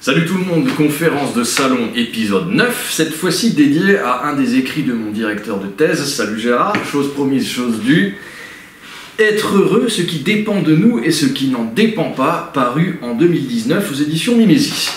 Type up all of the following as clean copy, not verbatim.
Salut tout le monde, conférence de salon épisode 9, cette fois-ci dédiée à un des écrits de mon directeur de thèse. Salut Gérard, chose promise, chose due. Être heureux, ce qui dépend de nous et ce qui n'en dépend pas, paru en 2019 aux éditions Mimesis.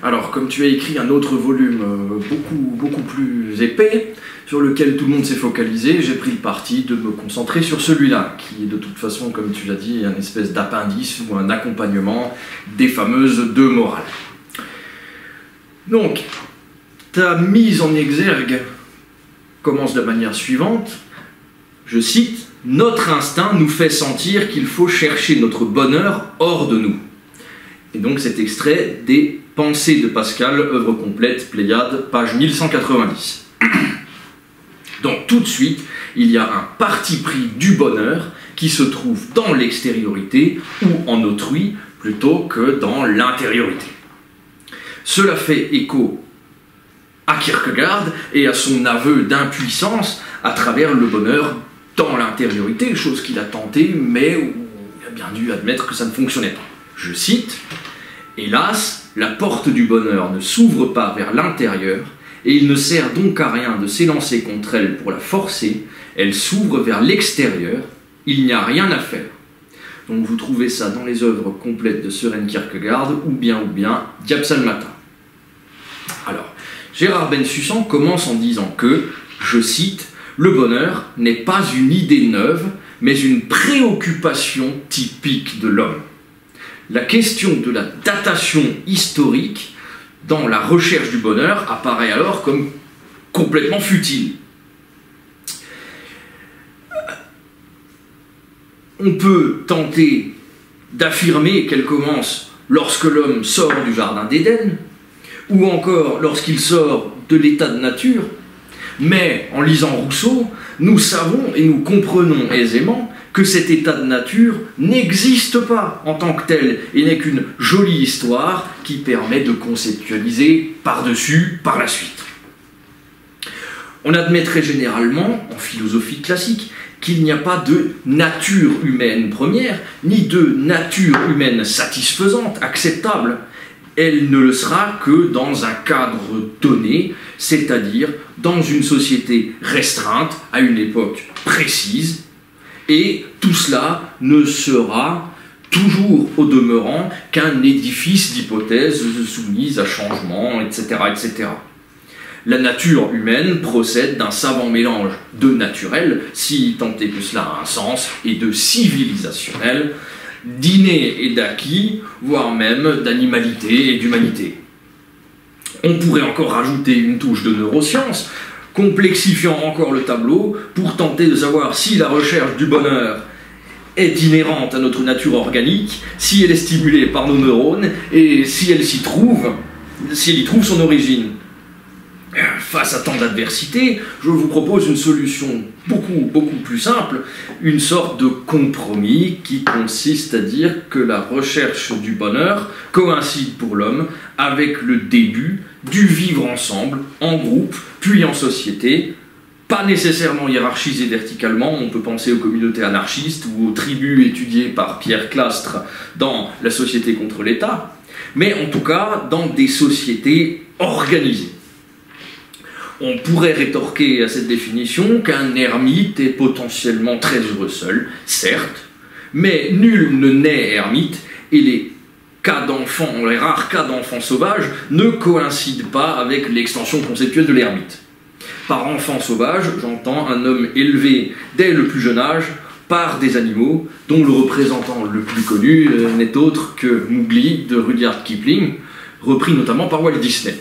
Alors, comme tu as écrit un autre volume beaucoup plus épais, sur lequel tout le monde s'est focalisé, j'ai pris le parti de me concentrer sur celui-là, qui est de toute façon, comme tu l'as dit, un espèce d'appendice ou un accompagnement des fameuses deux morales. Donc, ta mise en exergue commence de la manière suivante, je cite, « Notre instinct nous fait sentir qu'il faut chercher notre bonheur hors de nous ». Et donc cet extrait des Pensées de Pascal, œuvre complète, Pléiade, page 1190. Donc tout de suite, il y a un parti pris du bonheur qui se trouve dans l'extériorité ou en autrui plutôt que dans l'intériorité. Cela fait écho à Kierkegaard et à son aveu d'impuissance à travers le bonheur dans l'intériorité, chose qu'il a tenté mais où il a bien dû admettre que ça ne fonctionnait pas. Je cite, « Hélas, la porte du bonheur ne s'ouvre pas vers l'intérieur, et il ne sert donc à rien de s'élancer contre elle pour la forcer, elle s'ouvre vers l'extérieur, il n'y a rien à faire. » Donc vous trouvez ça dans les œuvres complètes de Søren Kierkegaard, ou bien Diabsalmata. Alors, Gérard Bensusan commence en disant que, je cite, « Le bonheur n'est pas une idée neuve, mais une préoccupation typique de l'homme. La question de la datation historique dans la recherche du bonheur apparaît alors comme complètement futile. On peut tenter d'affirmer qu'elle commence lorsque l'homme sort du jardin d'Éden, ou encore lorsqu'il sort de l'état de nature, mais en lisant Rousseau, nous savons et nous comprenons aisément que cet état de nature n'existe pas en tant que tel et n'est qu'une jolie histoire qui permet de conceptualiser par-dessus, par la suite. On admet très généralement, en philosophie classique, qu'il n'y a pas de nature humaine première, ni de nature humaine satisfaisante, acceptable. Elle ne le sera que dans un cadre donné, c'est-à-dire dans une société restreinte, à une époque précise, et tout cela ne sera toujours au demeurant qu'un édifice d'hypothèses soumises à changement, etc., etc. La nature humaine procède d'un savant mélange de naturel, si tant est que cela a un sens, et de civilisationnel, d'inné et d'acquis, voire même d'animalité et d'humanité. On pourrait encore rajouter une touche de neurosciences, complexifiant encore le tableau pour tenter de savoir si la recherche du bonheur est inhérente à notre nature organique, si elle est stimulée par nos neurones et si elle y trouve son origine. Face à tant d'adversité, je vous propose une solution beaucoup plus simple, une sorte de compromis qui consiste à dire que la recherche du bonheur coïncide pour l'homme avec le début du vivre ensemble, en groupe, puis en société, pas nécessairement hiérarchisé verticalement, on peut penser aux communautés anarchistes ou aux tribus étudiées par Pierre Clastres dans La société contre l'État, mais en tout cas dans des sociétés organisées. On pourrait rétorquer à cette définition qu'un ermite est potentiellement très heureux seul, certes, mais nul ne naît ermite et les rares cas d'enfants sauvages ne coïncident pas avec l'extension conceptuelle de l'ermite. Par enfant sauvage, j'entends un homme élevé dès le plus jeune âge par des animaux, dont le représentant le plus connu n'est autre que Mowgli de Rudyard Kipling, repris notamment par Walt Disney.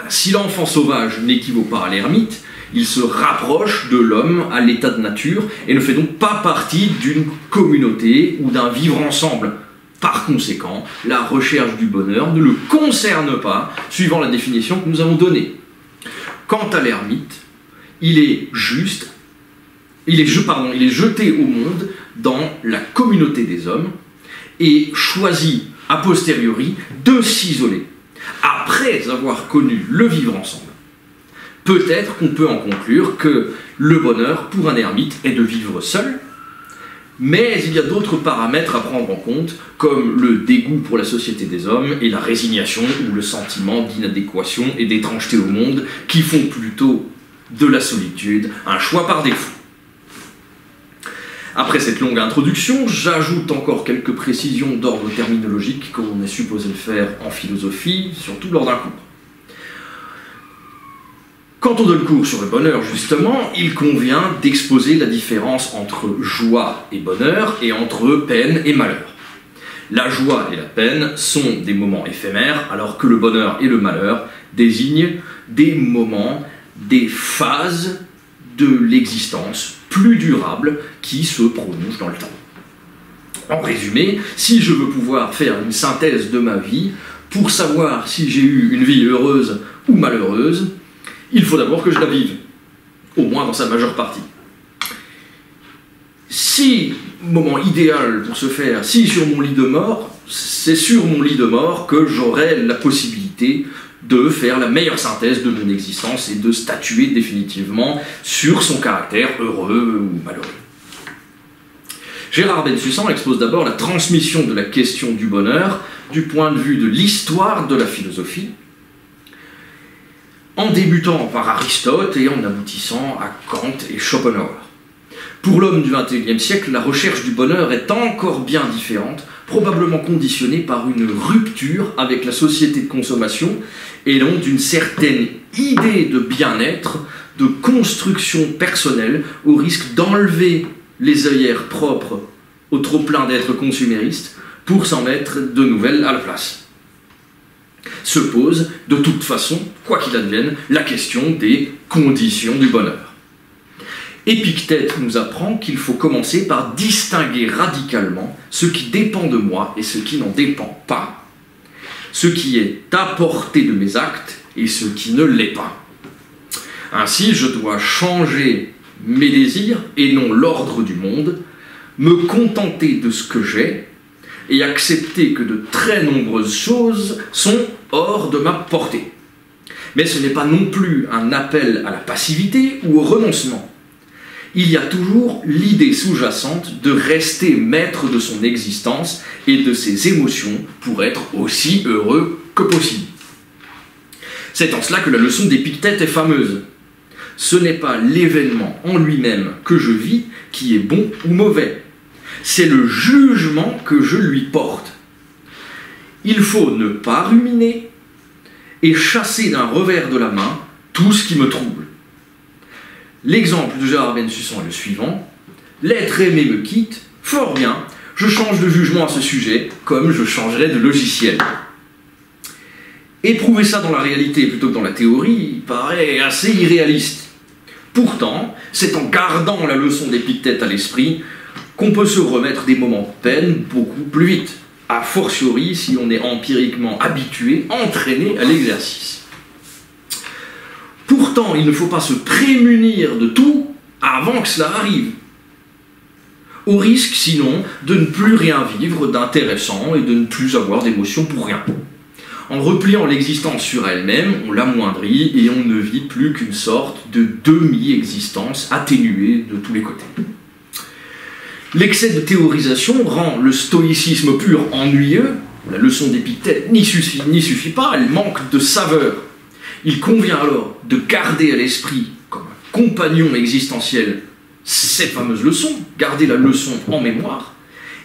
Si l'enfant sauvage n'équivaut pas à l'ermite, il se rapproche de l'homme à l'état de nature et ne fait donc pas partie d'une communauté ou d'un vivre ensemble. Par conséquent, la recherche du bonheur ne le concerne pas, suivant la définition que nous avons donnée. Quant à l'ermite, il est jeté au monde dans la communauté des hommes et choisit a posteriori de s'isoler. Après avoir connu le vivre ensemble. Peut-être qu'on peut en conclure que le bonheur pour un ermite est de vivre seul, Mais il y a d'autres paramètres à prendre en compte, comme le dégoût pour la société des hommes et la résignation ou le sentiment d'inadéquation et d'étrangeté au monde, qui font plutôt de la solitude un choix par défaut. Après cette longue introduction, j'ajoute encore quelques précisions d'ordre terminologique comme on est supposé le faire en philosophie, surtout lors d'un cours. Quand on donne cours sur le bonheur, justement, il convient d'exposer la différence entre joie et bonheur et entre peine et malheur. La joie et la peine sont des moments éphémères, alors que le bonheur et le malheur désignent des moments, des phases de l'existence plus durables qui se prolongent dans le temps. En résumé, si je veux pouvoir faire une synthèse de ma vie, pour savoir si j'ai eu une vie heureuse ou malheureuse, il faut d'abord que je la vive, au moins dans sa majeure partie. Si, moment idéal pour ce faire, si sur mon lit de mort, c'est sur mon lit de mort que j'aurai la possibilité de faire la meilleure synthèse de mon existence et de statuer définitivement sur son caractère heureux ou malheureux. Gérard Bensusan expose d'abord la transmission de la question du bonheur du point de vue de l'histoire de la philosophie, en débutant par Aristote et en aboutissant à Kant et Schopenhauer. Pour l'homme du XXIe siècle, la recherche du bonheur est encore bien différente, probablement conditionnée par une rupture avec la société de consommation et donc d'une certaine idée de bien-être, de construction personnelle, au risque d'enlever les œillères propres au trop-plein d'êtres consuméristes pour s'en mettre de nouvelles à la place. Se pose, de toute façon, quoi qu'il advienne, la question des conditions du bonheur. Épictète nous apprend qu'il faut commencer par distinguer radicalement ce qui dépend de moi et ce qui n'en dépend pas, ce qui est à portée de mes actes et ce qui ne l'est pas. Ainsi, je dois changer mes désirs et non l'ordre du monde, me contenter de ce que j'ai et accepter que de très nombreuses choses sont hors de ma portée. Mais ce n'est pas non plus un appel à la passivité ou au renoncement. Il y a toujours l'idée sous-jacente de rester maître de son existence et de ses émotions pour être aussi heureux que possible. C'est en cela que la leçon d'Épictète est fameuse. Ce n'est pas l'événement en lui-même que je vis qui est bon ou mauvais. C'est le jugement que je lui porte. Il faut ne pas ruminer et chasser d'un revers de la main tout ce qui me trouble. L'exemple de Gérard Bensusan est le suivant. L'être aimé me quitte, fort bien, je change de jugement à ce sujet, comme je changerais de logiciel. Éprouver ça dans la réalité plutôt que dans la théorie paraît assez irréaliste. Pourtant, c'est en gardant la leçon d'Épictète à l'esprit qu'on peut se remettre des moments de peine beaucoup plus vite, a fortiori si on est empiriquement habitué, entraîné à l'exercice. Pourtant, il ne faut pas se prémunir de tout avant que cela arrive, au risque sinon de ne plus rien vivre d'intéressant et de ne plus avoir d'émotion pour rien. En repliant l'existence sur elle-même, on l'amoindrit et on ne vit plus qu'une sorte de demi-existence atténuée de tous les côtés. L'excès de théorisation rend le stoïcisme pur ennuyeux. La leçon d'Épictète n'y suffit pas, elle manque de saveur. Il convient alors de garder à l'esprit, comme un compagnon existentiel, cette fameuse leçon, garder la leçon en mémoire,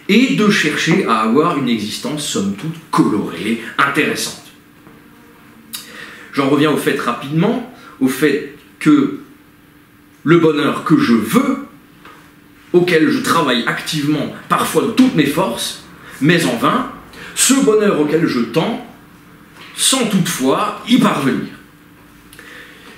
et de chercher à avoir une existence somme toute colorée, intéressante. J'en reviens au fait rapidement, au fait que le bonheur que je veux, auquel je travaille activement, parfois de toutes mes forces, mais en vain, ce bonheur auquel je tends, sans toutefois y parvenir.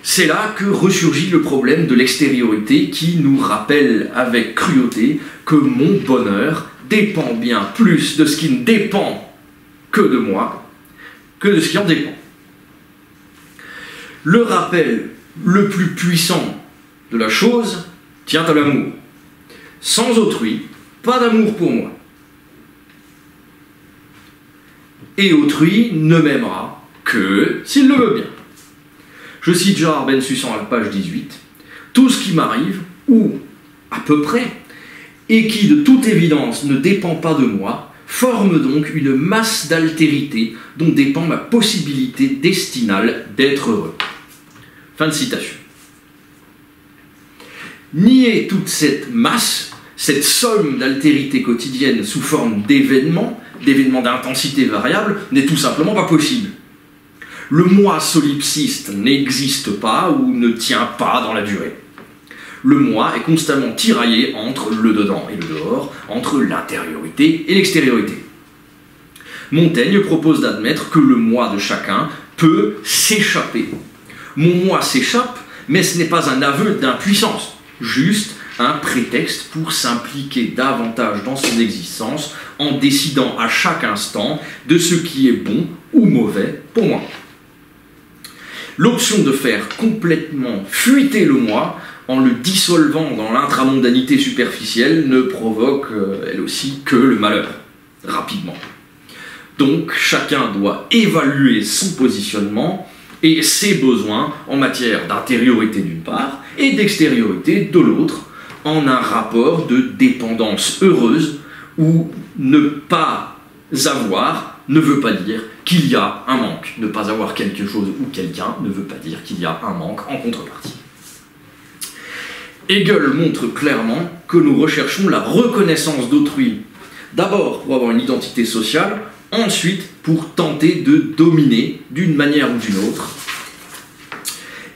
C'est là que ressurgit le problème de l'extériorité qui nous rappelle avec cruauté que mon bonheur dépend bien plus de ce qui ne dépend que de moi, que de ce qui en dépend. Le rappel le plus puissant de la chose tient à l'amour. Sans autrui, pas d'amour pour moi. Et autrui ne m'aimera que s'il le veut bien. Je cite Gérard Bensusan à la page 18. Tout ce qui m'arrive, ou à peu près, et qui, de toute évidence, ne dépend pas de moi, forme donc une masse d'altérité dont dépend ma possibilité destinale d'être heureux. » Fin de citation. Nier toute cette masse, cette somme d'altérité quotidienne sous forme d'événements d'intensité variable, n'est tout simplement pas possible. Le moi solipsiste n'existe pas ou ne tient pas dans la durée. Le moi est constamment tiraillé entre le dedans et le dehors, entre l'intériorité et l'extériorité. Montaigne propose d'admettre que le moi de chacun peut s'échapper. Mon moi s'échappe, mais ce n'est pas un aveu d'impuissance, juste un prétexte pour s'impliquer davantage dans son existence en décidant à chaque instant de ce qui est bon ou mauvais pour moi. L'option de faire complètement fuiter le moi en le dissolvant dans l'intramondanité superficielle ne provoque, elle aussi, que le malheur, rapidement. Donc, chacun doit évaluer son positionnement et ses besoins en matière d'intériorité d'une part et d'extériorité de l'autre, en un rapport de dépendance heureuse où ne pas avoir ne veut pas dire qu'il y a un manque. Ne pas avoir quelque chose ou quelqu'un ne veut pas dire qu'il y a un manque en contrepartie. Hegel montre clairement que nous recherchons la reconnaissance d'autrui, d'abord pour avoir une identité sociale, ensuite pour tenter de dominer d'une manière ou d'une autre,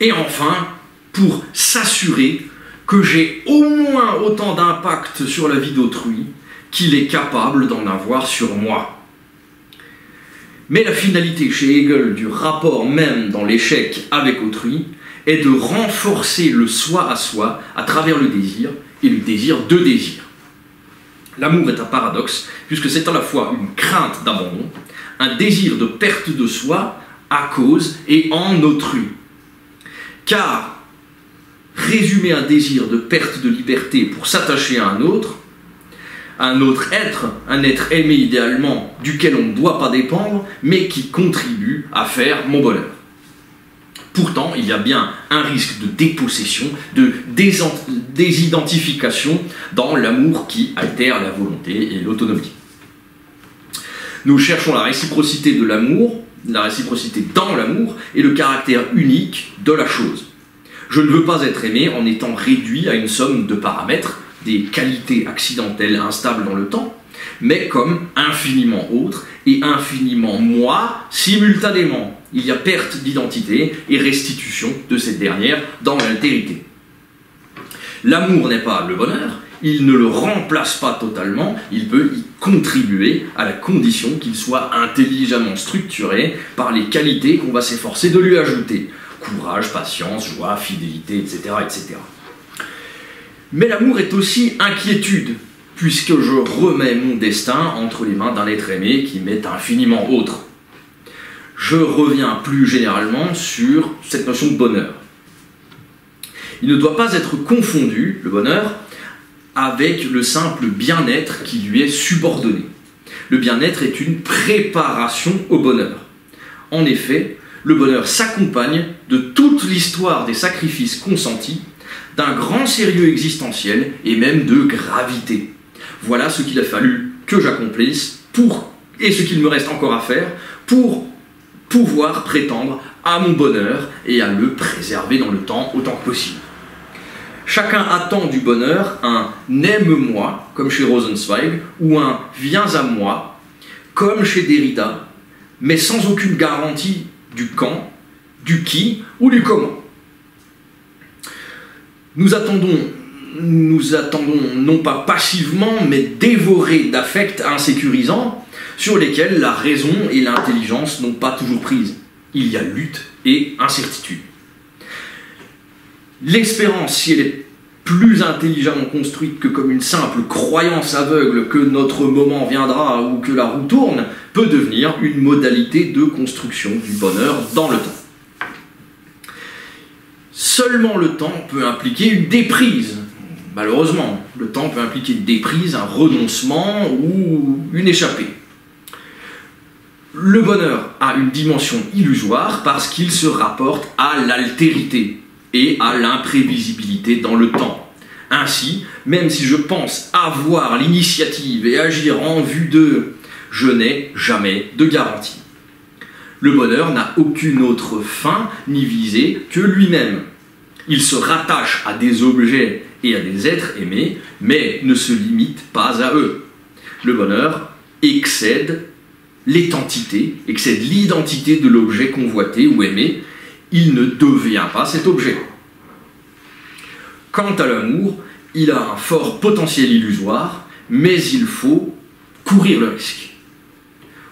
et enfin pour s'assurer que j'ai au moins autant d'impact sur la vie d'autrui qu'il est capable d'en avoir sur moi. Mais la finalité chez Hegel du rapport même dans l'échec avec autrui est de renforcer le soi à soi à travers le désir et le désir de désir. L'amour est un paradoxe puisque c'est à la fois une crainte d'abandon, un désir de perte de soi à cause et en autrui. Car résumer un désir de perte de liberté pour s'attacher à un autre être, un être aimé idéalement, duquel on ne doit pas dépendre, mais qui contribue à faire mon bonheur. Pourtant, il y a bien un risque de dépossession, de désidentification dans l'amour qui altère la volonté et l'autonomie. Nous cherchons la réciprocité de l'amour, la réciprocité dans l'amour et le caractère unique de la chose. Je ne veux pas être aimé en étant réduit à une somme de paramètres, des qualités accidentelles instables dans le temps, mais comme infiniment autre et infiniment moi simultanément. Il y a perte d'identité et restitution de cette dernière dans l'altérité. L'amour n'est pas le bonheur, il ne le remplace pas totalement, il peut y contribuer à la condition qu'il soit intelligemment structuré par les qualités qu'on va s'efforcer de lui ajouter. Courage, patience, joie, fidélité, etc., etc. Mais l'amour est aussi inquiétude, puisque je remets mon destin entre les mains d'un être aimé qui m'est infiniment autre. Je reviens plus généralement sur cette notion de bonheur. Il ne doit pas être confondu, le bonheur, avec le simple bien-être qui lui est subordonné. Le bien-être est une préparation au bonheur. En effet, le bonheur s'accompagne de toute l'histoire des sacrifices consentis, d'un grand sérieux existentiel et même de gravité. Voilà ce qu'il a fallu que j'accomplisse et ce qu'il me reste encore à faire pour pouvoir prétendre à mon bonheur et à le préserver dans le temps autant que possible. Chacun attend du bonheur un « aime-moi » comme chez Rosenzweig ou un « viens à moi » comme chez Derrida, mais sans aucune garantie du quand, du qui ou du comment. Nous attendons non pas passivement, mais dévorés d'affects insécurisants sur lesquels la raison et l'intelligence n'ont pas toujours prise. Il y a lutte et incertitude. L'espérance, si elle est plus intelligemment construite que comme une simple croyance aveugle que notre moment viendra ou que la roue tourne, peut devenir une modalité de construction du bonheur dans le temps. Seulement le temps peut impliquer une déprise. Malheureusement, le temps peut impliquer une déprise, un renoncement ou une échappée. Le bonheur a une dimension illusoire parce qu'il se rapporte à l'altérité et à l'imprévisibilité dans le temps. Ainsi, même si je pense avoir l'initiative et agir en vue d'eux, je n'ai jamais de garantie. Le bonheur n'a aucune autre fin ni visée que lui-même. Il se rattache à des objets et à des êtres aimés, mais ne se limite pas à eux. Le bonheur excède l'identité de l'objet convoité ou aimé. Il ne devient pas cet objet. Quant à l'amour, il a un fort potentiel illusoire, mais il faut courir le risque.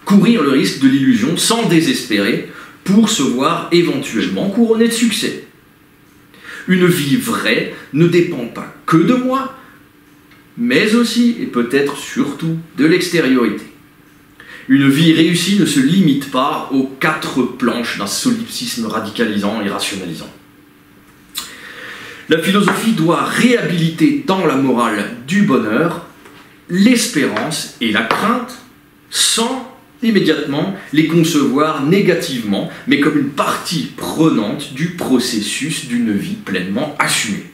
Courir le risque de l'illusion sans désespérer pour se voir éventuellement couronné de succès. Une vie vraie ne dépend pas que de moi, mais aussi et peut-être surtout de l'extériorité. Une vie réussie ne se limite pas aux 4 planches d'un solipsisme radicalisant et rationalisant. La philosophie doit réhabiliter dans la morale du bonheur l'espérance et la crainte sans immédiatement les concevoir négativement, mais comme une partie prenante du processus d'une vie pleinement assumée.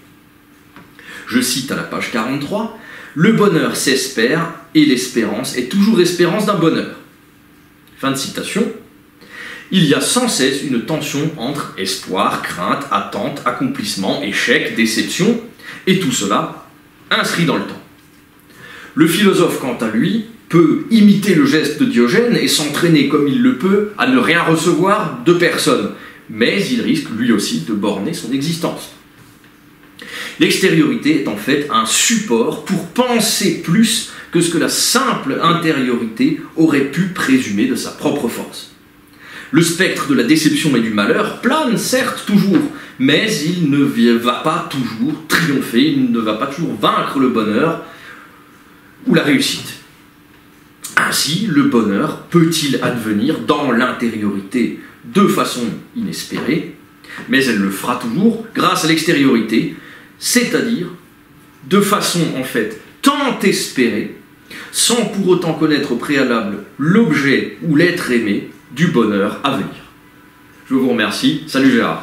Je cite à la page 43, « Le bonheur s'espère et l'espérance est toujours espérance d'un bonheur. » Fin de citation. Il y a sans cesse une tension entre espoir, crainte, attente, accomplissement, échec, déception, et tout cela inscrit dans le temps. Le philosophe, quant à lui, peut imiter le geste de Diogène et s'entraîner comme il le peut à ne rien recevoir de personne, mais il risque lui aussi de borner son existence. L'extériorité est en fait un support pour penser plus que ce que la simple intériorité aurait pu présumer de sa propre force. Le spectre de la déception et du malheur plane certes toujours, mais il ne va pas toujours triompher, il ne va pas toujours vaincre le bonheur ou la réussite. Ainsi, le bonheur peut-il advenir dans l'intériorité de façon inespérée, mais elle le fera toujours grâce à l'extériorité, c'est-à-dire de façon en fait tant espérée, sans pour autant connaître au préalable l'objet ou l'être aimé du bonheur à venir. Je vous remercie, salut Gérard.